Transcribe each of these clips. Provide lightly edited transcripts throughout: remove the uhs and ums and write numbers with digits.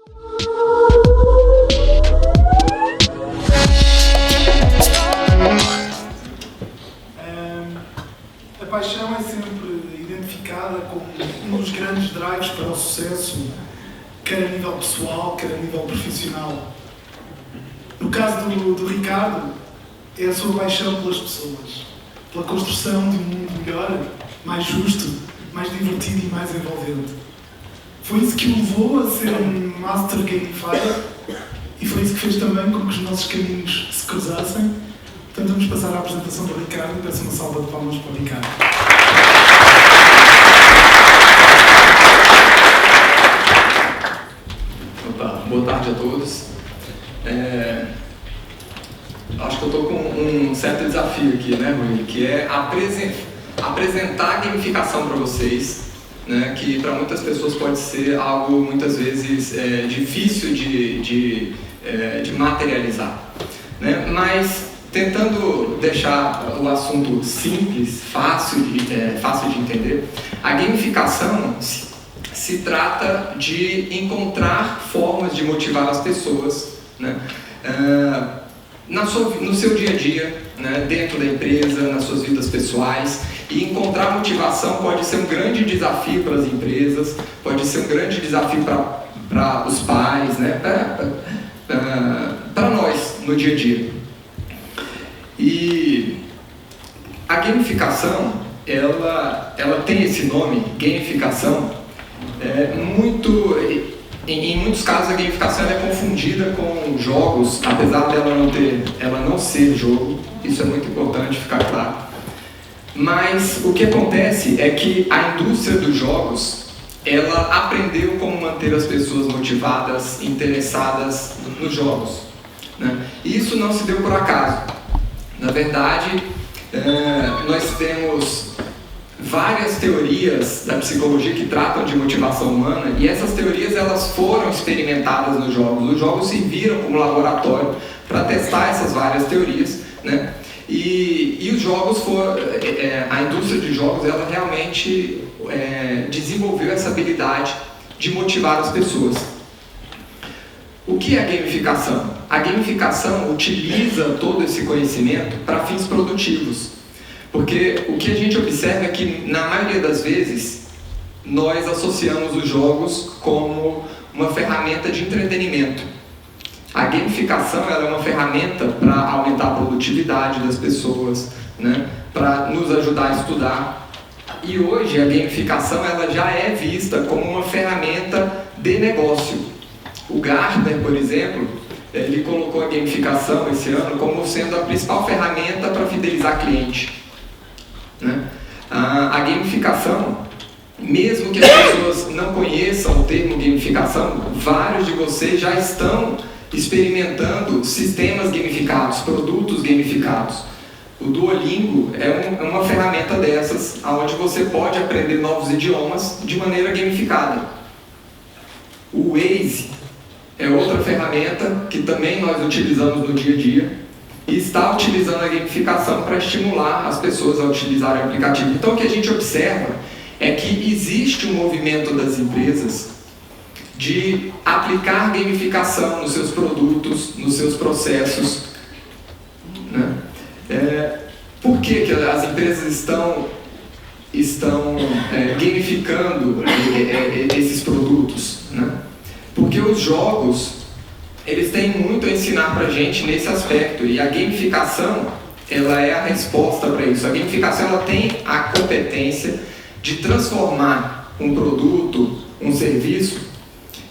A paixão é sempre identificada como um dos grandes drives para o sucesso, quer a nível pessoal, quer a nível profissional. No caso do Ricardo, é a sua paixão pelas pessoas, pela construção de um mundo melhor, mais justo, mais divertido e mais envolvente. Foi isso que o levou a ser um Master Gamifier e foi isso que fez também com que os nossos caminhos se cruzassem. Portanto, vamos passar à apresentação do Ricardo e peço uma salva de palmas para o Ricardo. Opa, boa tarde a todos. Acho que eu estou com um certo desafio aqui, né, Rui? Que é apresentar a gamificação para vocês, né, que para muitas pessoas pode ser algo muitas vezes difícil de materializar, né? Mas tentando deixar o assunto simples, fácil de entender, a gamificação se trata de encontrar formas de motivar as pessoas, né, no seu dia a dia, né, dentro da empresa, nas suas vidas pessoais. E encontrar motivação pode ser um grande desafio para as empresas, pode ser um grande desafio para os pais, né, para nós no dia a dia. E a gamificação, ela tem esse nome, gamificação, em muitos casos a gamificação é confundida com jogos, apesar dela não ser jogo, isso é muito importante ficar claro. Mas o que acontece é que a indústria dos jogos, ela aprendeu como manter as pessoas motivadas, interessadas nos jogos, né? E isso não se deu por acaso. Na verdade, nós temos várias teorias da psicologia que tratam de motivação humana, e essas teorias elas foram experimentadas nos jogos. Os jogos serviram como laboratório para testar essas várias teorias, né? E os jogos a indústria de jogos ela realmente desenvolveu essa habilidade de motivar as pessoas. O que é a gamificação? A gamificação utiliza todo esse conhecimento para fins produtivos. Porque o que a gente observa é que, na maioria das vezes, nós associamos os jogos como uma ferramenta de entretenimento. A gamificação ela é uma ferramenta para aumentar a produtividade das pessoas, né? Para nos ajudar a estudar. E hoje a gamificação ela já é vista como uma ferramenta de negócio. O Gartner, por exemplo, ele colocou a gamificação esse ano como sendo a principal ferramenta para fidelizar cliente, né? A gamificação, mesmo que as pessoas não conheçam o termo gamificação, vários de vocês já estão experimentando sistemas gamificados, produtos gamificados. O Duolingo é uma ferramenta dessas, onde você pode aprender novos idiomas de maneira gamificada. O Waze é outra ferramenta que também nós utilizamos no dia a dia e está utilizando a gamificação para estimular as pessoas a utilizarem o aplicativo. Então o que a gente observa é que existe um movimento das empresas de aplicar gamificação nos seus produtos, nos seus processos, né? Por que as empresas estão gamificando esses produtos, né? Porque os jogos, eles têm muito a ensinar para a gente nesse aspecto, e a gamificação, ela é a resposta para isso. A gamificação, ela tem a competência de transformar um produto, um serviço,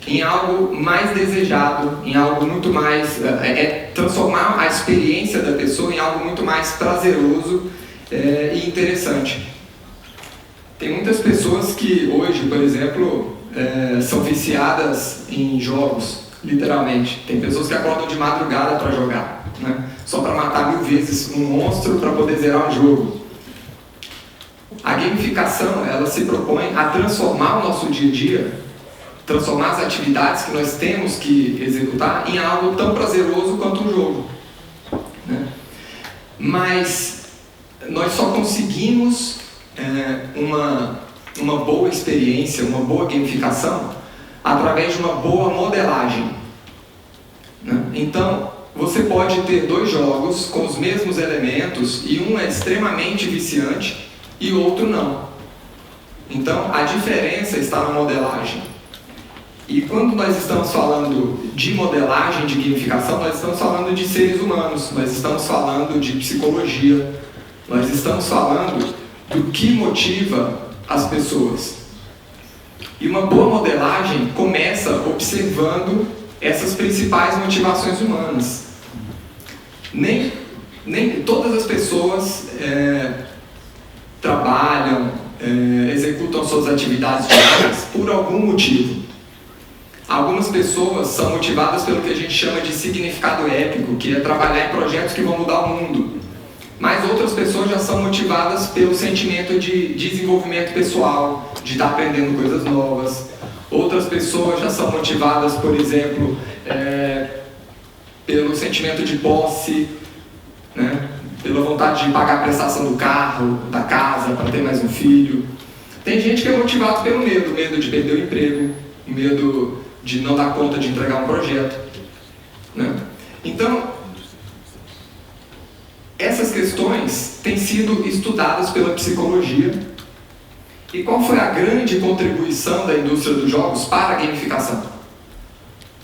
em algo mais desejado, em algo muito mais... transformar a experiência da pessoa em algo muito mais prazeroso e interessante. Tem muitas pessoas que hoje, por exemplo, são viciadas em jogos, literalmente. Tem pessoas que acordam de madrugada para jogar, né? Só para matar 1000 vezes um monstro para poder zerar um jogo. A gamificação, ela se propõe a transformar o nosso dia a dia, transformar as atividades que nós temos que executar em algo tão prazeroso quanto um jogo, né? Mas nós só conseguimos uma boa experiência, uma boa gamificação, através de uma boa modelagem, né? Então, você pode ter dois jogos com os mesmos elementos e um é extremamente viciante e o outro não. Então, a diferença está na modelagem. E quando nós estamos falando de modelagem, de gamificação, nós estamos falando de seres humanos, nós estamos falando de psicologia, nós estamos falando do que motiva as pessoas. E uma boa modelagem começa observando essas principais motivações humanas. Nem todas as pessoas trabalham, executam suas atividades diárias por algum motivo. Algumas pessoas são motivadas pelo que a gente chama de significado épico, que é trabalhar em projetos que vão mudar o mundo. Mas outras pessoas já são motivadas pelo sentimento de desenvolvimento pessoal, de estar aprendendo coisas novas. Outras pessoas já são motivadas, por exemplo, pelo sentimento de posse, né? Pela vontade de pagar a prestação do carro, da casa, para ter mais um filho. Tem gente que é motivado pelo medo de perder o emprego, medo de não dar conta de entregar um projeto, né? Então, essas questões têm sido estudadas pela psicologia. E qual foi a grande contribuição da indústria dos jogos para a gamificação?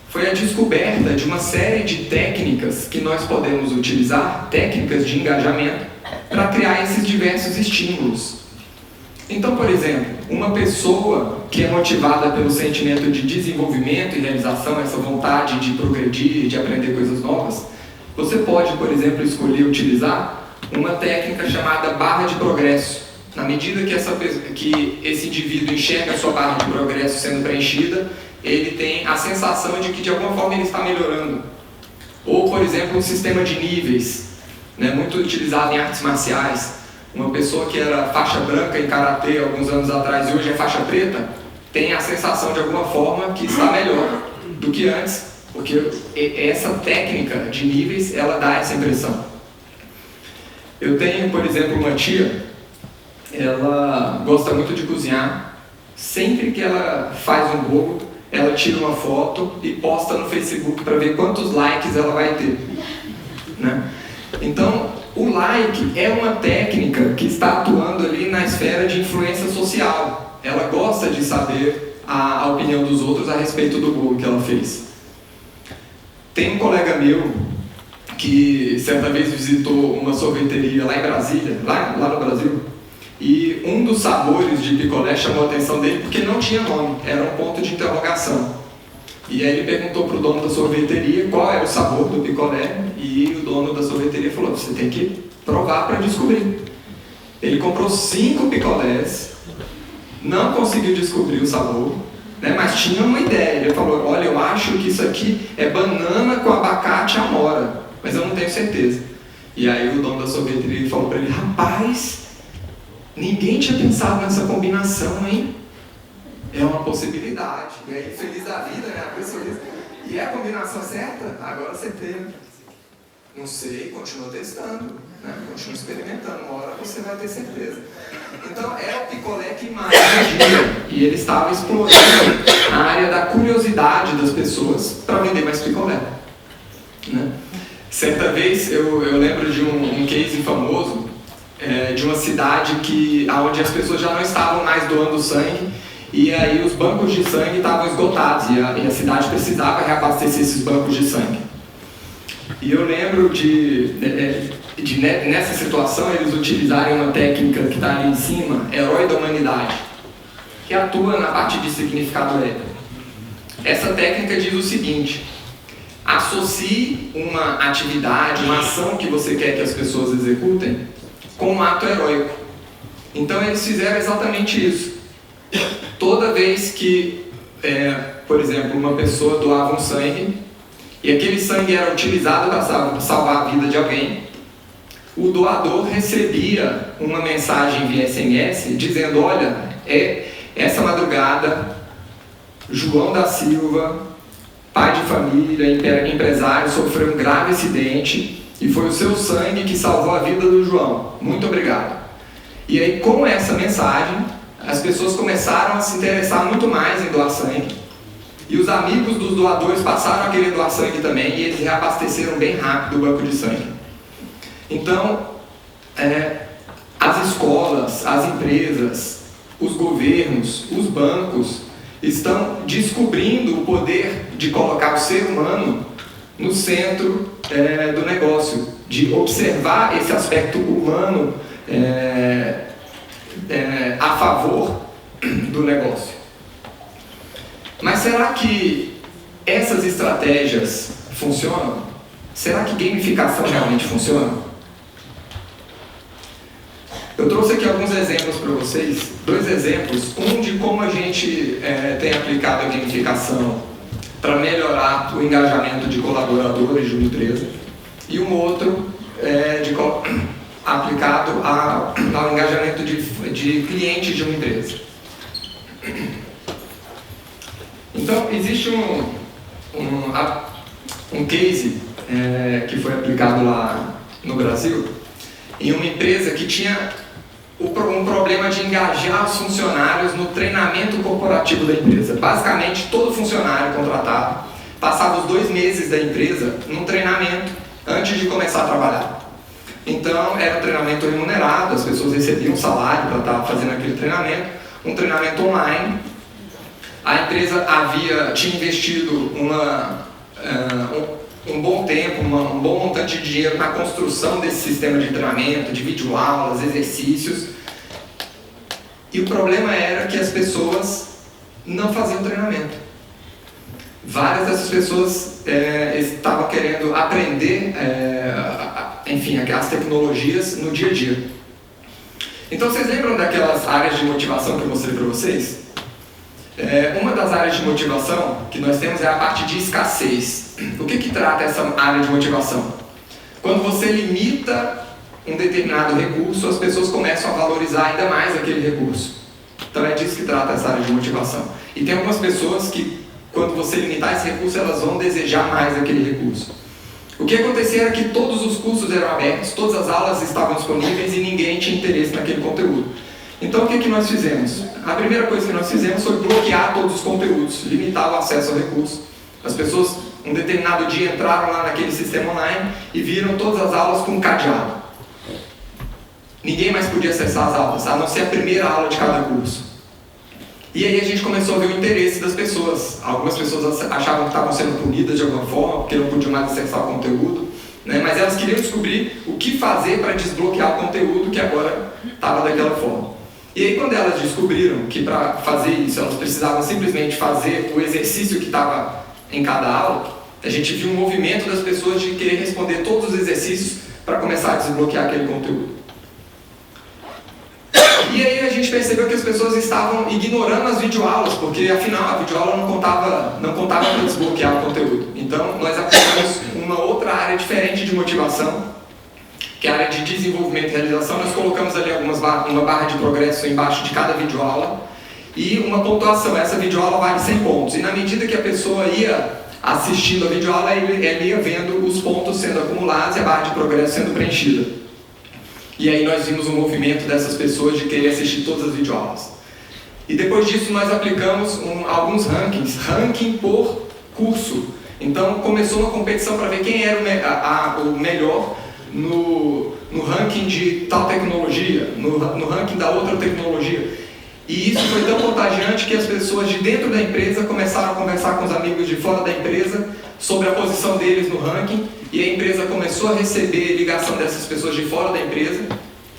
Foi a descoberta de uma série de técnicas que nós podemos utilizar, técnicas de engajamento, para criar esses diversos estímulos. Então, por exemplo, uma pessoa que é motivada pelo sentimento de desenvolvimento e realização, essa vontade de progredir, de aprender coisas novas, você pode, por exemplo, escolher utilizar uma técnica chamada barra de progresso. Na medida que esse indivíduo enxerga a sua barra de progresso sendo preenchida, ele tem a sensação de que de alguma forma ele está melhorando. Ou, por exemplo, um sistema de níveis, né, muito utilizado em artes marciais. Uma pessoa que era faixa branca em karatê alguns anos atrás e hoje é faixa preta, tem a sensação de alguma forma que está melhor do que antes, porque essa técnica de níveis, ela dá essa impressão. Eu tenho, por exemplo, uma tia, ela gosta muito de cozinhar. Sempre que ela faz um bolo, ela tira uma foto e posta no Facebook para ver quantos likes ela vai ter, né? Então, o like é uma técnica que está atuando ali na esfera de influência social. Ela gosta de saber a opinião dos outros a respeito do bolo que ela fez. Tem um colega meu que certa vez visitou uma sorveteria lá em Brasília, lá no Brasil, e um dos sabores de picolé chamou a atenção dele porque não tinha nome, era um ponto de interrogação. E aí ele perguntou para o dono da sorveteria qual era o sabor do picolé, e o dono da sorveteria falou: você tem que provar para descobrir. Ele comprou 5 picolés, não conseguiu descobrir o sabor, né, mas tinha uma ideia. Ele falou: olha, eu acho que isso aqui é banana com abacate e amora, mas eu não tenho certeza. E aí o dono da sorveteria falou para ele: rapaz, ninguém tinha pensado nessa combinação, hein? É uma possibilidade. E aí, feliz da vida, né? A pessoa diz: e é a combinação certa? Agora você tem. Não sei, continua testando, né? Continua experimentando. Uma hora você vai ter certeza. Então, era o picolé que mais vendia. E ele estava explorando a área da curiosidade das pessoas para vender mais picolé, né? Certa vez, eu lembro de um case famoso, de uma cidade onde as pessoas já não estavam mais doando sangue, e aí os bancos de sangue estavam esgotados, e a cidade precisava reabastecer esses bancos de sangue. E eu lembro nessa situação, eles utilizarem uma técnica que está ali em cima, herói da humanidade, que atua na parte de significado épico. Essa técnica diz o seguinte: associe uma atividade, uma ação que você quer que as pessoas executem com um ato heróico. Então eles fizeram exatamente isso. Toda vez que, por exemplo, uma pessoa doava um sangue, e aquele sangue era utilizado para salvar a vida de alguém, o doador recebia uma mensagem via SMS dizendo: olha, essa madrugada, João da Silva, pai de família, empresário, sofreu um grave acidente e foi o seu sangue que salvou a vida do João. Muito obrigado. E aí, com essa mensagem, as pessoas começaram a se interessar muito mais em doar sangue. E os amigos dos doadores passaram a querer doar sangue também e eles reabasteceram bem rápido o banco de sangue. Então, as escolas, as empresas, os governos, os bancos estão descobrindo o poder de colocar o ser humano no centro do negócio, de observar esse aspecto humano a favor do negócio. Mas será que essas estratégias funcionam? Será que gamificação realmente funciona? Eu trouxe aqui alguns exemplos para vocês, 2 exemplos, um de como a gente tem aplicado a gamificação para melhorar o engajamento de colaboradores de uma empresa, e um outro aplicado ao engajamento de clientes de uma empresa. Então, existe um case que foi aplicado lá no Brasil, em uma empresa que tinha um problema de engajar os funcionários no treinamento corporativo da empresa. Basicamente, todo funcionário contratado passava os 2 meses da empresa num treinamento antes de começar a trabalhar. Então, era um treinamento remunerado, as pessoas recebiam um salário para estar fazendo aquele treinamento, um treinamento online. A empresa tinha investido um bom tempo, um bom montante de dinheiro na construção desse sistema de treinamento, de videoaulas, exercícios. E o problema era que as pessoas não faziam treinamento. Várias dessas pessoas estavam querendo aprender, as tecnologias no dia a dia. Então, vocês lembram daquelas áreas de motivação que eu mostrei para vocês? Uma das áreas de motivação que nós temos é a parte de escassez. O que trata essa área de motivação? Quando você limita um determinado recurso, as pessoas começam a valorizar ainda mais aquele recurso. Então é disso que trata essa área de motivação. E tem algumas pessoas que, quando você limitar esse recurso, elas vão desejar mais aquele recurso. O que acontecia era que todos os cursos eram abertos, todas as aulas estavam disponíveis e ninguém tinha interesse naquele conteúdo. Então o que nós fizemos? A primeira coisa que nós fizemos foi bloquear todos os conteúdos, limitar o acesso ao recurso. As pessoas, um determinado dia, entraram lá naquele sistema online e viram todas as aulas com cadeado. Ninguém mais podia acessar as aulas, a não ser a primeira aula de cada curso. E aí a gente começou a ver o interesse das pessoas. Algumas pessoas achavam que estavam sendo punidas de alguma forma, porque não podiam mais acessar o conteúdo, né? Mas elas queriam descobrir o que fazer para desbloquear o conteúdo que agora estava daquela forma. E aí, quando elas descobriram que para fazer isso elas precisavam simplesmente fazer o exercício que estava em cada aula, a gente viu um movimento das pessoas de querer responder todos os exercícios para começar a desbloquear aquele conteúdo. E aí a gente percebeu que as pessoas estavam ignorando as videoaulas, porque afinal a videoaula não contava para desbloquear o conteúdo. Então nós aplicamos uma outra área diferente de motivação, que é a área de desenvolvimento e realização. Nós colocamos ali uma barra de progresso embaixo de cada videoaula e uma pontuação. Essa videoaula vale 100 pontos. E na medida que a pessoa ia assistindo a videoaula, ela ia vendo os pontos sendo acumulados e a barra de progresso sendo preenchida. E aí nós vimos o movimento dessas pessoas de querer assistir todas as videoaulas. E depois disso nós aplicamos alguns rankings, ranking por curso. Então começou uma competição para ver quem era o melhor no ranking de tal tecnologia, no ranking da outra tecnologia. E isso foi tão contagiante que as pessoas de dentro da empresa começaram a conversar com os amigos de fora da empresa sobre a posição deles no ranking, e a empresa começou a receber ligação dessas pessoas de fora da empresa,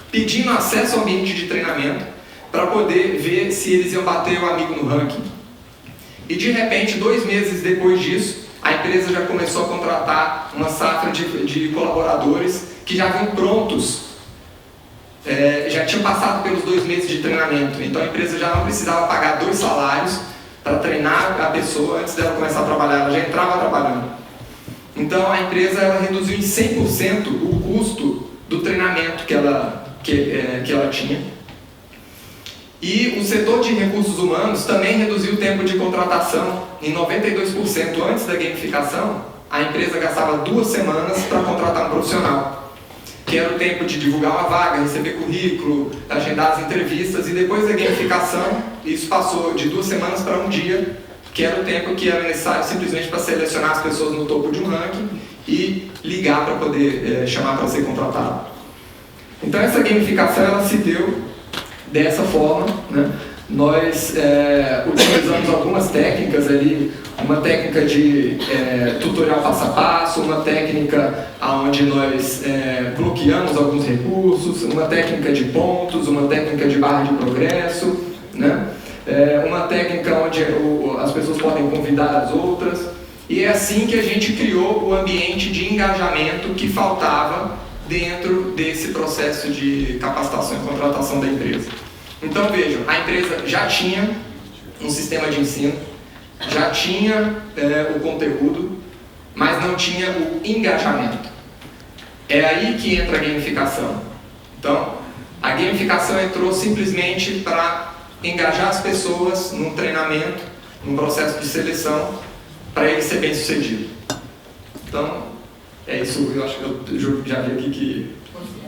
pedindo acesso ao ambiente de treinamento para poder ver se eles iam bater o amigo no ranking. E de repente, 2 meses depois disso, a empresa já começou a contratar uma safra de colaboradores que já vinham prontos, já tinham passado pelos 2 meses de treinamento. Então a empresa já não precisava pagar 2 salários para treinar a pessoa antes dela começar a trabalhar, ela já entrava trabalhando. Então a empresa ela reduziu em 100% o custo do treinamento que ela tinha. E o setor de recursos humanos também reduziu o tempo de contratação em 92%. Antes da gamificação, a empresa gastava 2 semanas para contratar um profissional, que era o tempo de divulgar uma vaga, receber currículo, agendar as entrevistas, e depois da gamificação, isso passou de 2 semanas para 1 dia que era o tempo que era necessário simplesmente para selecionar as pessoas no topo de um ranking e ligar para poder chamar para ser contratado. Então essa gamificação ela se deu dessa forma, né? Nós utilizamos algumas técnicas ali, uma técnica de tutorial passo a passo, uma técnica onde nós bloqueamos alguns recursos, uma técnica de pontos, uma técnica de barra de progresso, né? Uma técnica onde as pessoas podem convidar as outras, e é assim que a gente criou o ambiente de engajamento que faltava dentro desse processo de capacitação e contratação da empresa. Então vejam, a empresa já tinha um sistema de ensino, já tinha o conteúdo, mas não tinha o engajamento. É aí que entra a gamificação. Então, a gamificação entrou simplesmente para engajar as pessoas num treinamento, num processo de seleção, para ele ser bem sucedido. Então, é isso. Eu acho que eu já vi aqui que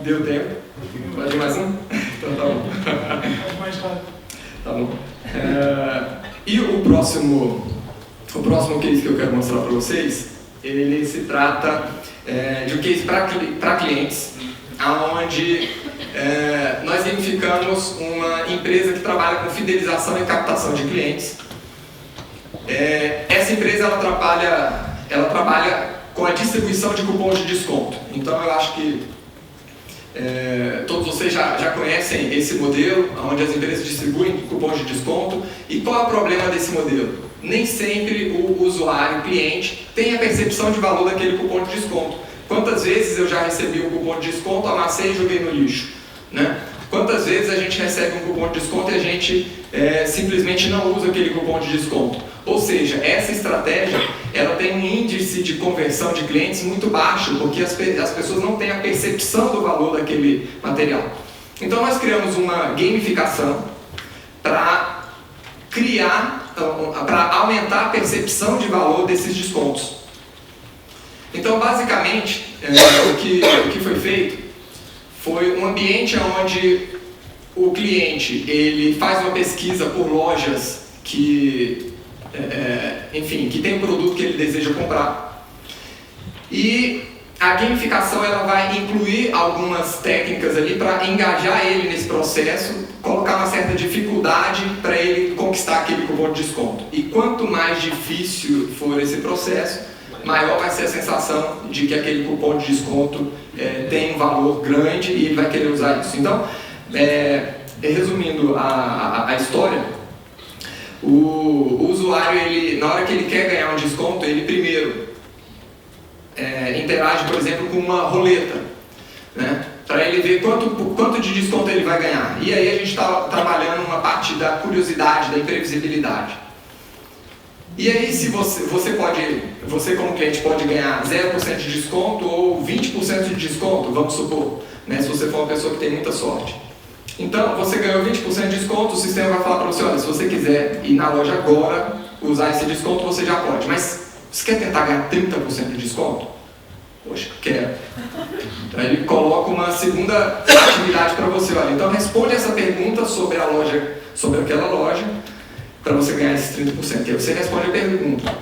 deu tempo. Pode ir mais um? Então tá bom. Mais tarde. Tá bom. E o próximo case que eu quero mostrar para vocês, ele se trata de um case para clientes, onde nós gamificamos uma empresa que trabalha com fidelização e captação de clientes. Essa empresa ela trabalha com a distribuição de cupons de desconto. Então eu acho que todos vocês já conhecem esse modelo, onde as empresas distribuem cupons de desconto. E qual é o problema desse modelo? Nem sempre o usuário, o cliente, tem a percepção de valor daquele cupom de desconto. Quantas vezes eu já recebi um cupom de desconto, amassei e joguei no lixo, né? Quantas vezes a gente recebe um cupom de desconto e a gente simplesmente não usa aquele cupom de desconto? Ou seja, essa estratégia ela tem um índice de conversão de clientes muito baixo, porque as pessoas não têm a percepção do valor daquele material. Então nós criamos uma gamificação para aumentar a percepção de valor desses descontos. Então basicamente o que foi feito foi um ambiente onde o cliente ele faz uma pesquisa por lojas que tem um produto que ele deseja comprar. E a gamificação ela vai incluir algumas técnicas ali para engajar ele nesse processo, colocar uma certa dificuldade para ele conquistar aquele cupom de desconto. E quanto mais difícil for esse processo, maior vai ser a sensação de que aquele cupom de desconto tem um valor grande e ele vai querer usar isso. Então, resumindo a história, o usuário, na hora que ele quer ganhar um desconto, ele primeiro interage, por exemplo, com uma roleta, né? Para ele ver quanto de desconto ele vai ganhar. E aí a gente está trabalhando uma parte da curiosidade, da imprevisibilidade. E aí se você como cliente pode ganhar 0% de desconto ou 20% de desconto, vamos supor, né? Se você for uma pessoa que tem muita sorte. Então, você ganhou 20% de desconto, o sistema vai falar para você, olha, se você quiser ir na loja agora, usar esse desconto, você já pode. Mas, você quer tentar ganhar 30% de desconto? Poxa, quero. Então, ele coloca uma segunda atividade para você, olha, então responde essa pergunta sobre a loja, sobre aquela loja, para você ganhar esses 30%. E aí você responde a pergunta,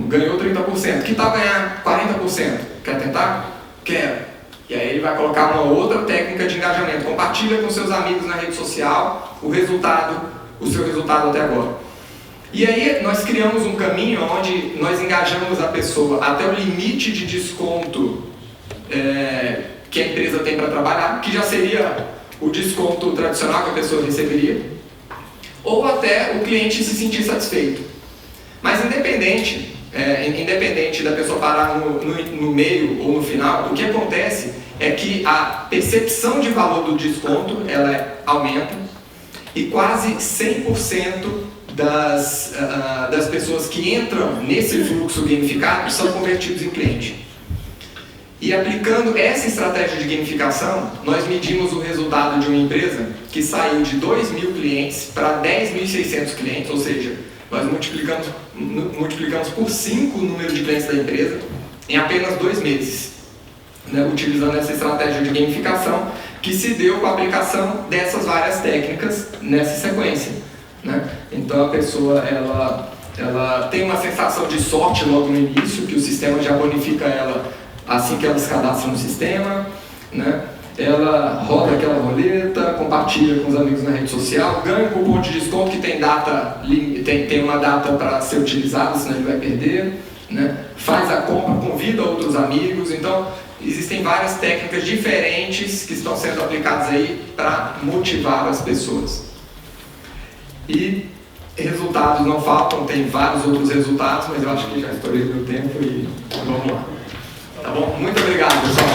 ganhou 30%, que tal ganhar 40%? Quer tentar? Quero. E aí ele vai colocar uma outra técnica de engajamento. Compartilha com seus amigos na rede social o seu resultado até agora. E aí nós criamos um caminho onde nós engajamos a pessoa até o limite de desconto que a empresa tem para trabalhar, que já seria o desconto tradicional que a pessoa receberia, ou até o cliente se sentir satisfeito. Mas independente da pessoa parar no meio ou no final, o que acontece é que a percepção de valor do desconto ela aumenta e quase 100% das pessoas que entram nesse fluxo gamificado são convertidos em cliente. E aplicando essa estratégia de gamificação, nós medimos o resultado de uma empresa que saiu de 2.000 clientes para 10.600 clientes, ou seja, nós multiplicamos por 5 o número de clientes da empresa em apenas 2 meses, né, utilizando essa estratégia de gamificação que se deu com a aplicação dessas várias técnicas nessa sequência, né? Então a pessoa ela ela tem uma sensação de sorte logo no início, que o sistema já bonifica ela assim que ela se cadastra no sistema, né? Ela roda aquela roleta, compartilha com os amigos na rede social, ganha um cupom de desconto que tem uma data para ser utilizada, senão ele vai perder, né? Faz a compra, convida outros amigos. Então, existem várias técnicas diferentes que estão sendo aplicadas aí para motivar as pessoas. E resultados não faltam, tem vários outros resultados, mas eu acho que já estourei meu tempo e vamos lá. Tá bom? Muito obrigado, pessoal.